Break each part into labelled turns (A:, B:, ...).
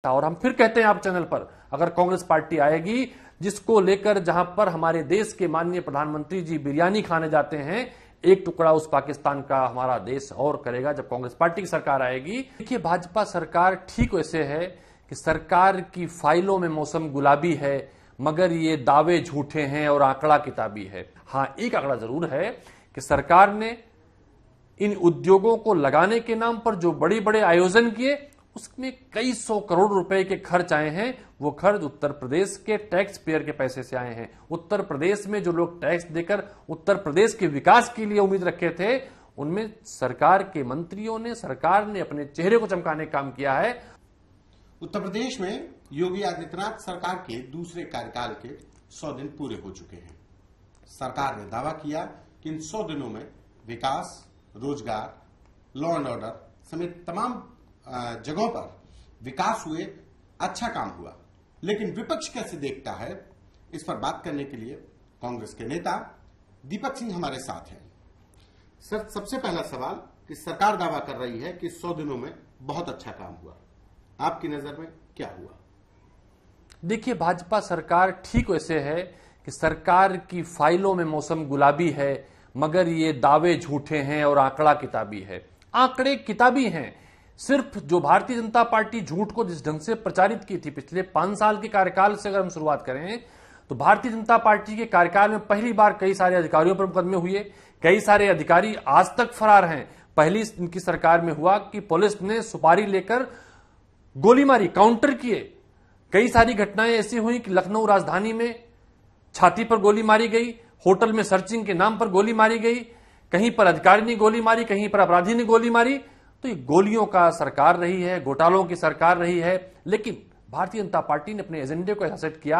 A: और हम फिर कहते हैं आप चैनल पर, अगर कांग्रेस पार्टी आएगी जिसको लेकर जहां पर हमारे देश के माननीय प्रधानमंत्री जी बिरयानी खाने जाते हैं, एक टुकड़ा उस पाकिस्तान का हमारा देश और करेगा जब कांग्रेस पार्टी की सरकार आएगी। देखिए, भाजपा सरकार ठीक वैसे है कि सरकार की फाइलों में मौसम गुलाबी है, मगर ये दावे झूठे हैं और आंकड़ा किताबी है। हां, एक आंकड़ा जरूर है कि सरकार ने इन उद्योगों को लगाने के नाम पर जो बड़े बड़े आयोजन किए, उसमें कई 100 करोड़ रुपए के खर्च आए हैं। वो खर्च उत्तर प्रदेश के टैक्स पेयर के पैसे से आए हैं। उत्तर प्रदेश में जो लोग टैक्स देकर उत्तर प्रदेश के विकास के लिए उम्मीद रखे थे, उनमें सरकार के मंत्रियों ने, सरकार ने अपने चेहरे को चमकाने का काम किया है।
B: उत्तर प्रदेश में योगी आदित्यनाथ सरकार के दूसरे कार्यकाल के 100 दिन पूरे हो चुके हैं। सरकार ने दावा किया कि इन 100 दिनों में विकास, रोजगार, लॉ एंड ऑर्डर समेत तमाम जगहों पर विकास हुए, अच्छा काम हुआ। लेकिन विपक्ष कैसे देखता है, इस पर बात करने के लिए कांग्रेस के नेता दीपक सिंह हमारे साथ हैं। सर, सबसे पहला सवाल कि सरकार दावा कर रही है कि 100 दिनों में बहुत अच्छा काम हुआ, आपकी नजर में क्या हुआ?
A: देखिए, भाजपा सरकार ठीक वैसे है कि सरकार की फाइलों में मौसम गुलाबी है, मगर ये दावे झूठे हैं और आंकड़ा किताबी है। आंकड़े किताबी हैं। सिर्फ जो भारतीय जनता पार्टी झूठ को जिस ढंग से प्रचारित की थी पिछले 5 साल के कार्यकाल से अगर हम शुरुआत करें, तो भारतीय जनता पार्टी के कार्यकाल में पहली बार कई सारे अधिकारियों पर मुकदमे हुए, कई सारे अधिकारी आज तक फरार हैं। पहली इनकी सरकार में हुआ कि पुलिस ने सुपारी लेकर गोली मारी, काउंटर किए। कई सारी घटनाएं ऐसी हुई कि लखनऊ राजधानी में छाती पर गोली मारी गई, होटल में सर्चिंग के नाम पर गोली मारी गई, कहीं पर अधिकारी ने गोली मारी, कहीं पर अपराधी ने गोली मारी। तो ये गोलियों का सरकार रही है, घोटालों की सरकार रही है। लेकिन भारतीय जनता पार्टी ने अपने एजेंडे को हासिल किया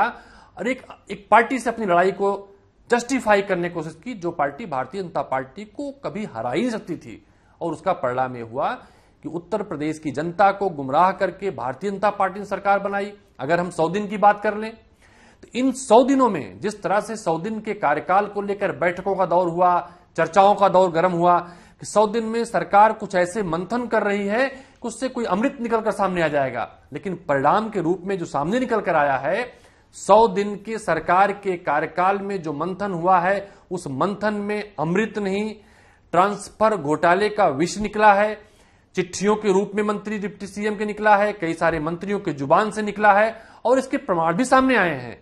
A: और एक पार्टी से अपनी लड़ाई को जस्टिफाई करने की कोशिश की, जो पार्टी भारतीय जनता पार्टी को कभी हरा ही नहीं सकती थी। और उसका परिणाम यह हुआ कि उत्तर प्रदेश की जनता को गुमराह करके भारतीय जनता पार्टी ने सरकार बनाई। अगर हम 100 दिन की बात कर लें, तो इन 100 दिनों में जिस तरह से 100 दिन के कार्यकाल को लेकर बैठकों का दौर हुआ, चर्चाओं का दौर गर्म हुआ कि 100 दिन में सरकार कुछ ऐसे मंथन कर रही है कि उससे कोई अमृत निकलकर सामने आ जाएगा। लेकिन परिणाम के रूप में जो सामने निकल कर आया है, 100 दिन के सरकार के कार्यकाल में जो मंथन हुआ है, उस मंथन में अमृत नहीं, ट्रांसफर घोटाले का विष निकला है। चिट्ठियों के रूप में मंत्री डिप्टी सीएम के निकला है, कई सारे मंत्रियों की जुबान से निकला है, और इसके प्रमाण भी सामने आए हैं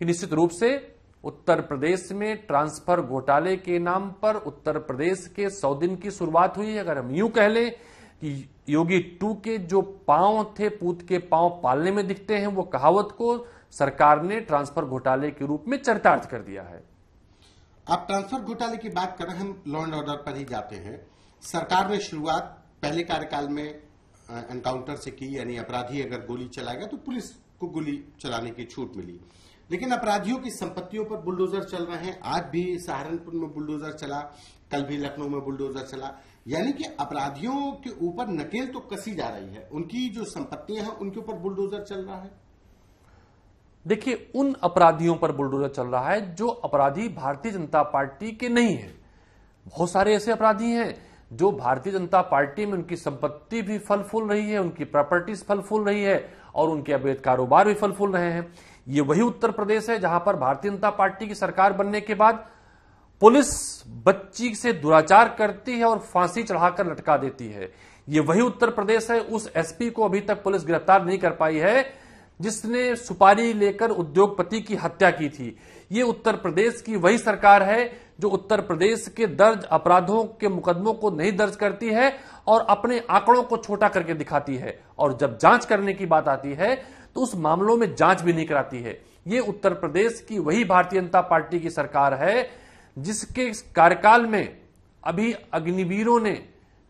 A: कि निश्चित रूप से उत्तर प्रदेश में ट्रांसफर घोटाले के नाम पर उत्तर प्रदेश के 100 दिन की शुरुआत हुई। अगर हम यूं कह लें कि योगी 2 के जो पांव थे, पूत के पांव पालने में दिखते हैं, वो कहावत को सरकार ने ट्रांसफर घोटाले के रूप में चरितार्थ कर दिया है।
B: आप ट्रांसफर घोटाले की बात कर रहे हैं, हम लॉ एंड ऑर्डर पर ही जाते हैं। सरकार ने शुरुआत पहले कार्यकाल में एनकाउंटर से की, यानी अपराधी अगर गोली चलाएगा तो पुलिस को गोली चलाने की छूट मिली। लेकिन अपराधियों की संपत्तियों पर बुलडोजर चल रहे हैं। आज भी सहारनपुर में बुलडोजर चला, कल भी लखनऊ में बुलडोजर चला। यानी कि अपराधियों के ऊपर नकेल तो कसी जा रही है, उनकी जो संपत्तियां हैं उनके ऊपर बुलडोजर चल रहा है।
A: देखिए, उन अपराधियों पर बुलडोजर चल रहा है जो अपराधी भारतीय जनता पार्टी के नहीं है। बहुत सारे ऐसे अपराधी हैं जो भारतीय जनता पार्टी में उनकी संपत्ति भी फल फूल रही है, उनकी प्रॉपर्टीज फल फूल रही है और उनके अवैध कारोबार भी फल फूल रहे हैं। ये वही उत्तर प्रदेश है जहां पर भारतीय जनता पार्टी की सरकार बनने के बाद पुलिस बच्ची से दुराचार करती है और फांसी चढ़ाकर लटका देती है। ये वही उत्तर प्रदेश है, उस एसपी को अभी तक पुलिस गिरफ्तार नहीं कर पाई है जिसने सुपारी लेकर उद्योगपति की हत्या की थी। ये उत्तर प्रदेश की वही सरकार है जो उत्तर प्रदेश के दर्ज अपराधों के मुकदमों को नहीं दर्ज करती है और अपने आंकड़ों को छोटा करके दिखाती है, और जब जांच करने की बात आती है तो उस मामलों में जांच भी नहीं कराती है। ये उत्तर प्रदेश की वही भारतीय जनता पार्टी की सरकार है जिसके कार्यकाल में अभी अग्निवीरों ने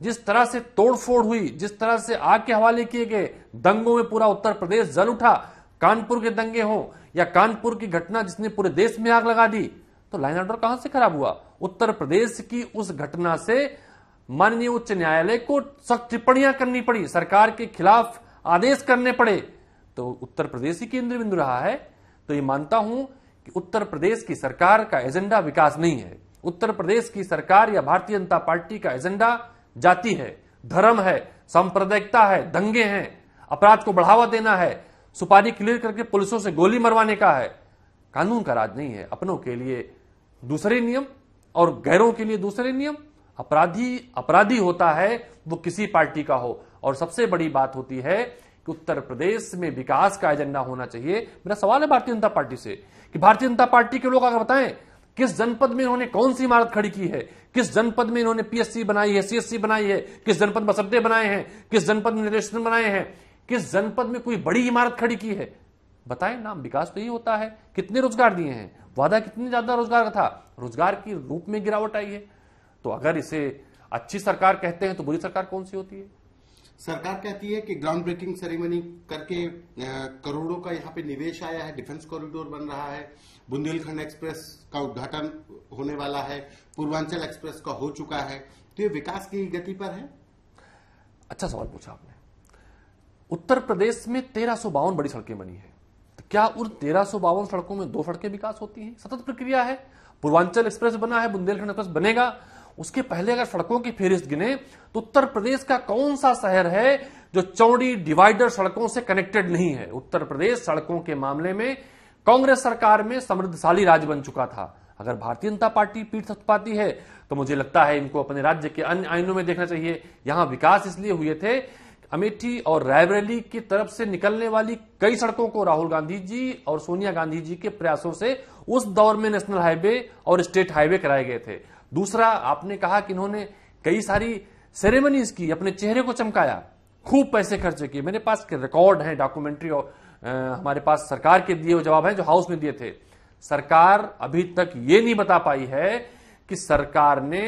A: जिस तरह से तोड़फोड़ हुई, जिस तरह से आग के हवाले किए गए, दंगों में पूरा उत्तर प्रदेश जल उठा। कानपुर के दंगे हों या कानपुर की घटना जिसने पूरे देश में आग लगा दी, तो लाइन ऑर्डर कहां से खराब हुआ? उत्तर प्रदेश की उस घटना से माननीय उच्च न्यायालय को सख्त टिप्पणियां करनी पड़ी, सरकार के खिलाफ आदेश करने पड़े, तो उत्तर प्रदेश ही केंद्र बिंदु रहा है। तो ये मानता हूं कि उत्तर प्रदेश की सरकार का एजेंडा विकास नहीं है। उत्तर प्रदेश की सरकार या भारतीय जनता पार्टी का एजेंडा जाति है, धर्म है, सांप्रदायिकता है, दंगे हैं, अपराध को बढ़ावा देना है, सुपारी क्लियर करके पुलिसों से गोली मरवाने का है। कानून का राज नहीं है। अपनों के लिए दूसरे नियम और गैरों के लिए दूसरे नियम। अपराधी होता है वो किसी पार्टी का हो। और सबसे बड़ी बात होती है कि उत्तर प्रदेश में विकास का एजेंडा होना चाहिए। मेरा सवाल है भारतीय जनता पार्टी से कि भारतीय जनता पार्टी के लोग अगर बताएं किस जनपद में इन्होंने कौन सी इमारत खड़ी की है, किस जनपद में इन्होंने पीएससी बनाई है, सीएससी बनाई है, किस जनपद में बस अड्डे बनाए हैं, किस जनपद में रेलवे स्टेशन बनाए हैं, किस जनपद में कोई बड़ी इमारत खड़ी की है, बताएं नाम। विकास तो यही होता है। कितने रोजगार दिए हैं, वादा कितने ज्यादा रोजगार का था, रोजगार की रूप में गिरावट आई है। तो अगर इसे अच्छी सरकार कहते हैं तो बुरी सरकार कौन सी होती है?
B: सरकार कहती है कि ग्राउंड ब्रेकिंग सेरेमनी करके करोड़ों का यहाँ पे निवेश आया है, डिफेंस कॉरिडोर बन रहा है, बुंदेलखंड एक्सप्रेस का उद्घाटन होने वाला है, पूर्वांचल एक्सप्रेस का हो चुका है। तो ये विकास की गति पर है।
A: अच्छा सवाल पूछा आपने। उत्तर प्रदेश में 1352 बड़ी सड़कें बनी है, तो क्या उन 1352 सड़कों में 2 सड़कें विकास होती हैं? सतत प्रक्रिया है। पूर्वांचल एक्सप्रेस बना है, बुंदेलखंड एक्सप्रेस बनेगा। उसके पहले अगर सड़कों की फेहरिस्त गिने तो उत्तर प्रदेश का कौन सा शहर है जो चौड़ी डिवाइडर सड़कों से कनेक्टेड नहीं है? उत्तर प्रदेश सड़कों के मामले में कांग्रेस सरकार में समृद्धशाली राज्य बन चुका था। अगर भारतीय जनता पार्टी पीठ थपथपाती है तो मुझे लगता है इनको अपने राज्य के अन्य आईनों में देखना चाहिए। यहां विकास इसलिए हुए थे, अमेठी और रायबरेली की तरफ से निकलने वाली कई सड़कों को राहुल गांधी जी और सोनिया गांधी जी के प्रयासों से उस दौर में नेशनल हाईवे और स्टेट हाईवे कराए गए थे। दूसरा, आपने कहा कि इन्होंने कई सारी सेरेमनीज की, अपने चेहरे को चमकाया, खूब पैसे खर्च किए। मेरे पास के रिकॉर्ड हैं, डॉक्यूमेंट्री, और हमारे पास सरकार के दिए हुए जवाब हैं जो हाउस में दिए थे। सरकार अभी तक ये नहीं बता पाई है कि सरकार ने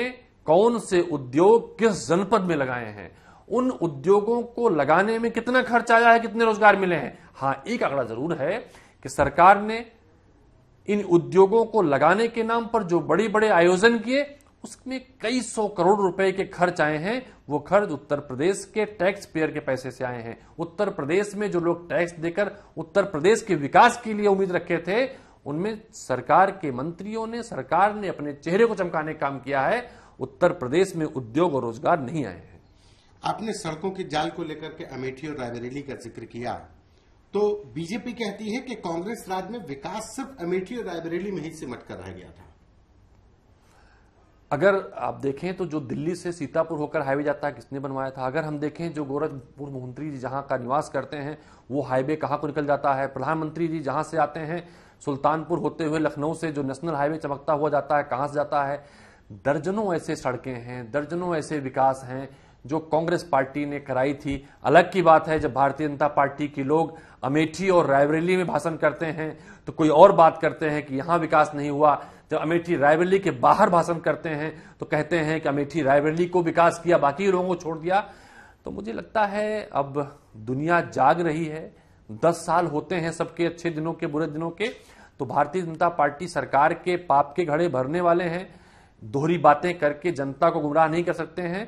A: कौन से उद्योग किस जनपद में लगाए हैं, उन उद्योगों को लगाने में कितना खर्च आया है, कितने रोजगार मिले हैं। हां, एक आंकड़ा जरूर है कि सरकार ने इन उद्योगों को लगाने के नाम पर जो बड़े बड़े आयोजन किए उसमें कई 100 करोड़ रुपए के खर्च आए हैं। वो खर्च उत्तर प्रदेश के टैक्स पेयर के पैसे से आए हैं। उत्तर प्रदेश में जो लोग टैक्स देकर उत्तर प्रदेश के विकास के लिए उम्मीद रखे थे, उनमें सरकार के मंत्रियों ने, सरकार ने अपने चेहरे को चमकाने का काम किया है। उत्तर प्रदेश में उद्योग और रोजगार नहीं आए हैं।
B: आपने सड़कों के जाल को लेकर के अमेठी और रायबरेली का जिक्र किया, तो बीजेपी कहती है कि कांग्रेस राज में विकास सिर्फ अमेठी और रायबरेली में ही सिमट कर रह गया था।
A: अगर आप देखें तो जो दिल्ली से सीतापुर होकर हाईवे जाता है, किसने बनवाया था? अगर हम देखें जो गोरखपुर मंत्री जी जहां का निवास करते हैं, वो हाईवे कहां को निकल जाता है? प्रधानमंत्री जी जहां से आते हैं, सुल्तानपुर होते हुए लखनऊ से जो नेशनल हाईवे चमकता हुआ जाता है, कहां से जाता है? दर्जनों ऐसे सड़कें हैं, दर्जनों ऐसे विकास हैं जो कांग्रेस पार्टी ने कराई थी। अलग की बात है जब भारतीय जनता पार्टी के लोग अमेठी और रायबरेली में भाषण करते हैं तो कोई और बात करते हैं कि यहां विकास नहीं हुआ। जब अमेठी रायबरेली के बाहर भाषण करते हैं तो कहते हैं कि अमेठी रायबरेली को विकास किया, बाकी लोगों को छोड़ दिया। तो मुझे लगता है अब दुनिया जाग रही है। 10 साल होते हैं सबके अच्छे दिनों के, बुरे दिनों के। तो भारतीय जनता पार्टी सरकार के पाप के घड़े भरने वाले हैं। दोहरी बातें करके जनता को गुमराह नहीं कर सकते हैं,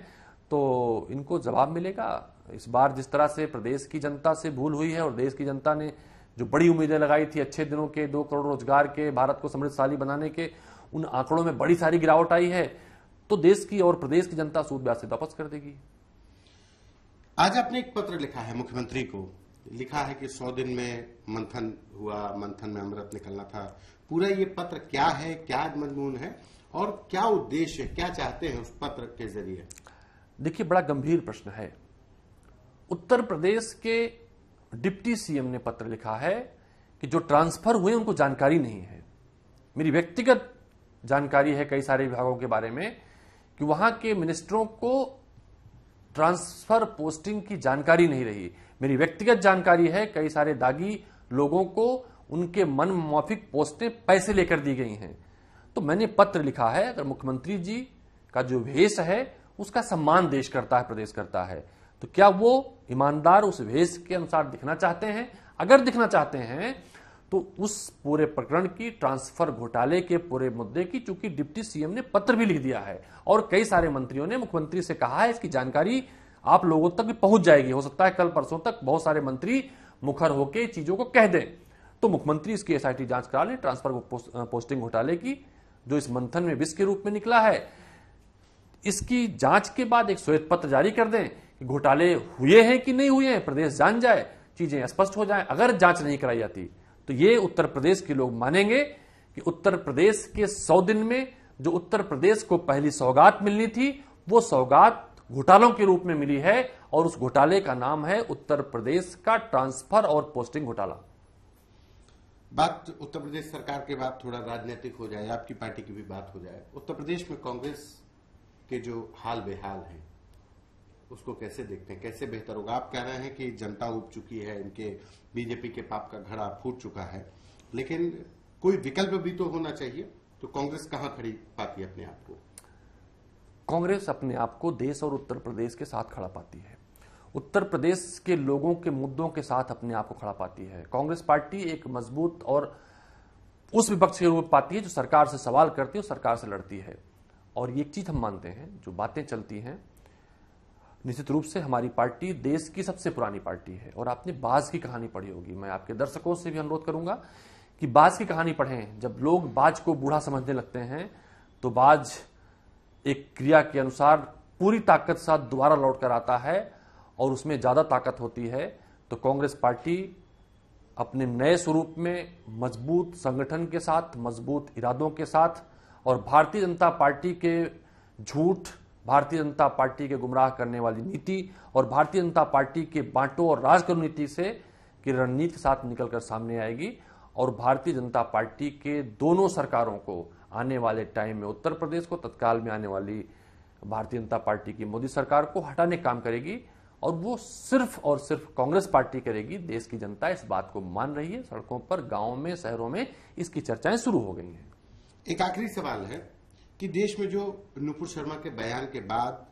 A: तो इनको जवाब मिलेगा। इस बार जिस तरह से प्रदेश की जनता से भूल हुई है और देश की जनता ने जो बड़ी उम्मीदें लगाई थी अच्छे दिनों के, 2 करोड़ रोजगार के, भारत को समृद्धशाली बनाने के, उन आंकड़ों में बड़ी सारी गिरावट आई है। तो देश की और प्रदेश की जनता सूद ब्याज से वापस कर देगी।
B: आज आपने एक पत्र लिखा है मुख्यमंत्री को, लिखा है कि 100 दिन में मंथन हुआ, मंथन में अमृत निकलना था। पूरा ये पत्र क्या है, क्या मजमून है और क्या उद्देश्य है, क्या चाहते हैं उस पत्र के जरिए?
A: देखिए, बड़ा गंभीर प्रश्न है। उत्तर प्रदेश के डिप्टी सीएम ने पत्र लिखा है कि जो ट्रांसफर हुए उनको जानकारी नहीं है। मेरी व्यक्तिगत जानकारी है कई सारे विभागों के बारे में कि वहां के मिनिस्टरों को ट्रांसफर पोस्टिंग की जानकारी नहीं रही। मेरी व्यक्तिगत जानकारी है कई सारे दागी लोगों को उनके मन मौफिक पोस्टें पैसे लेकर दी गई हैं। तो मैंने पत्र लिखा है, अगर मुख्यमंत्री जी का जो वेश है उसका सम्मान देश करता है, प्रदेश करता है, तो क्या वो ईमानदार उस वेश के अनुसार दिखना चाहते हैं? अगर दिखना चाहते हैं तो उस पूरे प्रकरण की, ट्रांसफर घोटाले के पूरे मुद्दे की, चूंकि डिप्टी सीएम ने पत्र भी लिख दिया है और कई सारे मंत्रियों ने मुख्यमंत्री से कहा है इसकी जानकारी आप लोगों तक भी पहुंच जाएगी। हो सकता है कल परसों तक बहुत सारे मंत्री मुखर होकर चीजों को कह दें, तो मुख्यमंत्री इसकी एसआईटी जांच करा लें ट्रांसफर पोस्टिंग घोटाले की, जो इस मंथन में विष के रूप में निकला है। इसकी जांच के बाद एक श्वेत पत्र जारी कर दें कि घोटाले हुए हैं कि नहीं हुए हैं, प्रदेश जान जाए। चीजें स्पष्ट हो जाएं, अगर जांच नहीं कराई जाती तो ये उत्तर प्रदेश के लोग मानेंगे कि उत्तर प्रदेश के 100 दिन में जो उत्तर प्रदेश को पहली सौगात मिलनी थी वो सौगात घोटालों के रूप में मिली है, और उस घोटाले का नाम है उत्तर प्रदेश का ट्रांसफर और पोस्टिंग घोटाला।
B: बात उत्तर प्रदेश सरकार के बाद थोड़ा राजनीतिक हो जाए, आपकी पार्टी की भी बात हो जाए। उत्तर प्रदेश में कांग्रेस के जो हाल बेहाल है उसको कैसे देखते हैं, कैसे बेहतर होगा? आप कह रहे हैं कि जनता उब चुकी है, इनके बीजेपी के पाप का घड़ा फूट चुका है, लेकिन कोई विकल्प भी तो होना चाहिए। तो कांग्रेस कहां खड़ी पाती है अपने आप को?
A: कांग्रेस अपने आप को देश और उत्तर प्रदेश के साथ खड़ा पाती है, उत्तर प्रदेश के लोगों के मुद्दों के साथ अपने आप को खड़ा पाती है। कांग्रेस पार्टी एक मजबूत और उस विपक्ष के रूप पाती है जो सरकार से सवाल करती है और सरकार से लड़ती है। और ये एक चीज हम मानते हैं, जो बातें चलती हैं, निश्चित रूप से हमारी पार्टी देश की सबसे पुरानी पार्टी है। और आपने बाज की कहानी पढ़ी होगी, मैं आपके दर्शकों से भी अनुरोध करूंगा कि बाज की कहानी पढ़ें। जब लोग बाज को बूढ़ा समझने लगते हैं तो बाज एक क्रिया के अनुसार पूरी ताकत साथ दोबारा लौट कर आता है और उसमें ज्यादा ताकत होती है। तो कांग्रेस पार्टी अपने नए स्वरूप में मजबूत संगठन के साथ, मजबूत इरादों के साथ और भारतीय जनता पार्टी के झूठ, भारतीय जनता पार्टी के गुमराह करने वाली नीति और भारतीय जनता पार्टी के बांटो और राज करो नीति से की रणनीति के साथ निकलकर सामने आएगी। और भारतीय जनता पार्टी के दोनों सरकारों को आने वाले टाइम में, उत्तर प्रदेश को तत्काल में आने वाली भारतीय जनता पार्टी की मोदी सरकार को हटाने का काम करेगी। और वो सिर्फ और सिर्फ कांग्रेस पार्टी करेगी। देश की जनता इस बात को मान रही है, सड़कों पर, गांवों में, शहरों में इसकी चर्चाएं शुरू हो गई हैं।
B: एक आखिरी सवाल है कि देश में जो नुपुर शर्मा के बयान के बाद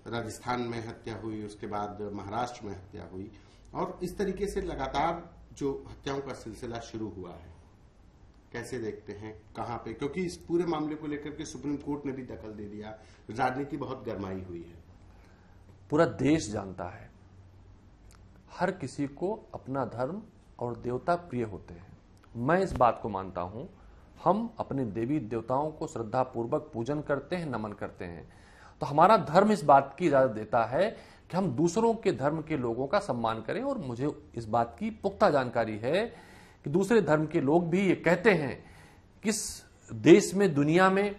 B: राजस्थान में हत्या हुई, उसके बाद महाराष्ट्र में हत्या हुई, और इस तरीके से लगातार जो हत्याओं का सिलसिला शुरू हुआ है, कैसे देखते हैं, कहां पे? क्योंकि इस पूरे मामले को लेकर के सुप्रीम कोर्ट ने भी दखल दे दिया, राजनीति बहुत गरमाई हुई है।
A: पूरा देश जानता है, हर किसी को अपना धर्म और देवता प्रिय होते हैं। मैं इस बात को मानता हूं, हम अपने देवी देवताओं को श्रद्धा पूर्वक पूजन करते हैं, नमन करते हैं। तो हमारा धर्म इस बात की इजाजत देता है कि हम दूसरों के धर्म के लोगों का सम्मान करें। और मुझे इस बात की पुख्ता जानकारी है कि दूसरे धर्म के लोग भी ये कहते हैं कि इस देश में, दुनिया में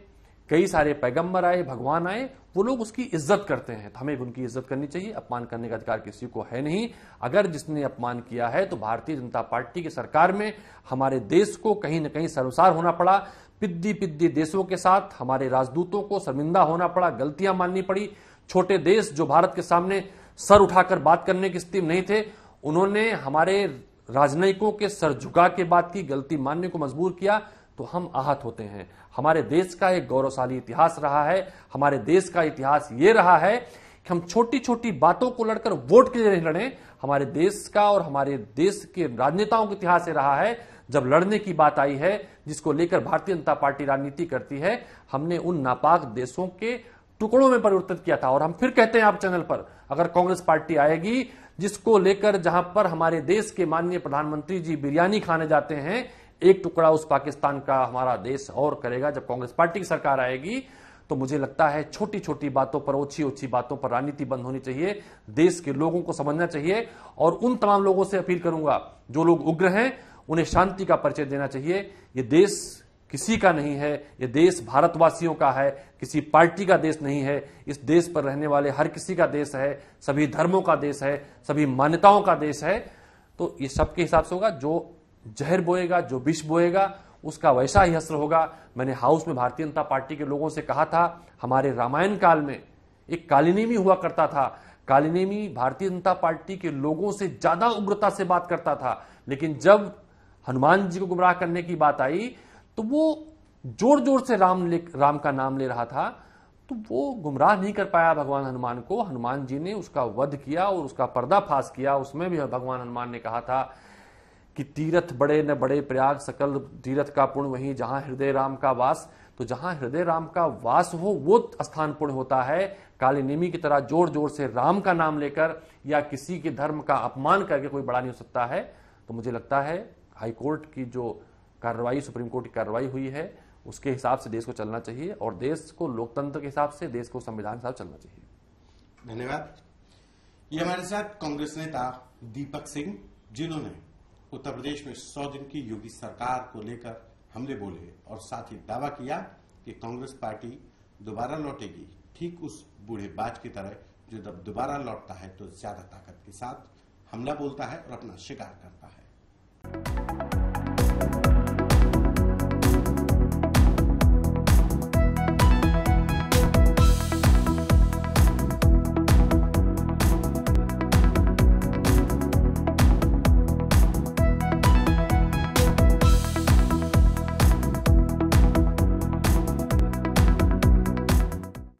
A: कई सारे पैगंबर आए, भगवान आए, वो लोग उसकी इज्जत करते हैं। तो हमें उनकी इज्जत करनी चाहिए। अपमान करने का अधिकार किसी को है नहीं। अगर जिसने अपमान किया है तो भारतीय जनता पार्टी की सरकार में हमारे देश को कहीं न कहीं शर्मसार होना पड़ा। पिद्दी पिद्दी देशों के साथ हमारे राजदूतों को शर्मिंदा होना पड़ा, गलतियां माननी पड़ी। छोटे देश जो भारत के सामने सर उठाकर बात करने की स्थिति में नहीं थे, उन्होंने हमारे राजनयिकों के सर झुका के बात की, गलती मानने को मजबूर किया। तो हम आहत होते हैं। हमारे देश का एक गौरवशाली इतिहास रहा है। हमारे देश का इतिहास ये रहा है कि हम छोटी छोटी बातों को लड़कर वोट के लिए नहीं लड़े। हमारे देश का और हमारे देश के राजनेताओं का इतिहास ये रहा है, जब लड़ने की बात आई है, जिसको लेकर भारतीय जनता पार्टी राजनीति करती है, हमने उन नापाक देशों के टुकड़ों में परिवर्तित किया था। और हम फिर कहते हैं आप चैनल पर, अगर कांग्रेस पार्टी आएगी जिसको लेकर, जहां पर हमारे देश के माननीय प्रधानमंत्री जी बिरयानी खाने जाते हैं, एक टुकड़ा उस पाकिस्तान का हमारा देश और करेगा। जब कांग्रेस पार्टी की सरकार आएगी तो मुझे लगता है छोटी छोटी बातों पर, ओछी ओछी बातों पर राजनीति बंद होनी चाहिए। देश के लोगों को समझना चाहिए। और उन तमाम लोगों से अपील करूंगा जो लोग उग्र हैं, उन्हें शांति का परिचय देना चाहिए। ये देश किसी का नहीं है, ये देश भारतवासियों का है, किसी पार्टी का देश नहीं है। इस देश पर रहने वाले हर किसी का देश है, सभी धर्मों का देश है, सभी मान्यताओं का देश है। तो ये सबके हिसाब से होगा। जो जहर बोएगा, जो विष बोएगा, उसका वैसा ही असर होगा। मैंने हाउस में भारतीय जनता पार्टी के लोगों से कहा था, हमारे रामायण काल में एक कालीनेमी हुआ करता था। कालीनेमी भारतीय जनता पार्टी के लोगों से ज्यादा उग्रता से बात करता था, लेकिन जब हनुमान जी को गुमराह करने की बात आई तो वो जोर जोर से राम का नाम ले रहा था। तो वो गुमराह नहीं कर पाया भगवान हनुमान को। हनुमान जी ने उसका वध किया और उसका पर्दाफाश किया। उसमें भी भगवान हनुमान ने कहा था कि तीरथ बड़े न बड़े प्रयाग, सकल तीरथ का पुण्य वहीं जहां हृदय राम का वास। तो जहां हृदय राम का वास हो वो स्थान पुण्य होता है। कालीनेमी की तरह जोर जोर से राम का नाम लेकर या किसी के धर्म का अपमान करके कोई बड़ा नहीं हो सकता है। तो मुझे लगता है हाईकोर्ट की जो कार्रवाई, सुप्रीम कोर्ट की कार्रवाई हुई है, उसके हिसाब से देश को चलना चाहिए और देश को लोकतंत्र के हिसाब से, देश को संविधान के हिसाब से चलना चाहिए।
B: धन्यवाद। ये हमारे साथ कांग्रेस नेता दीपक सिंह जिन्होंने उत्तर प्रदेश में 100 दिन की योगी सरकार को लेकर हमले बोले और साथ ही दावा किया कि कांग्रेस पार्टी दोबारा लौटेगी, ठीक उस बूढ़े बाज की तरह जो जब दोबारा लौटता है तो ज्यादा ताकत के साथ हमला बोलता है और अपना शिकार करता है।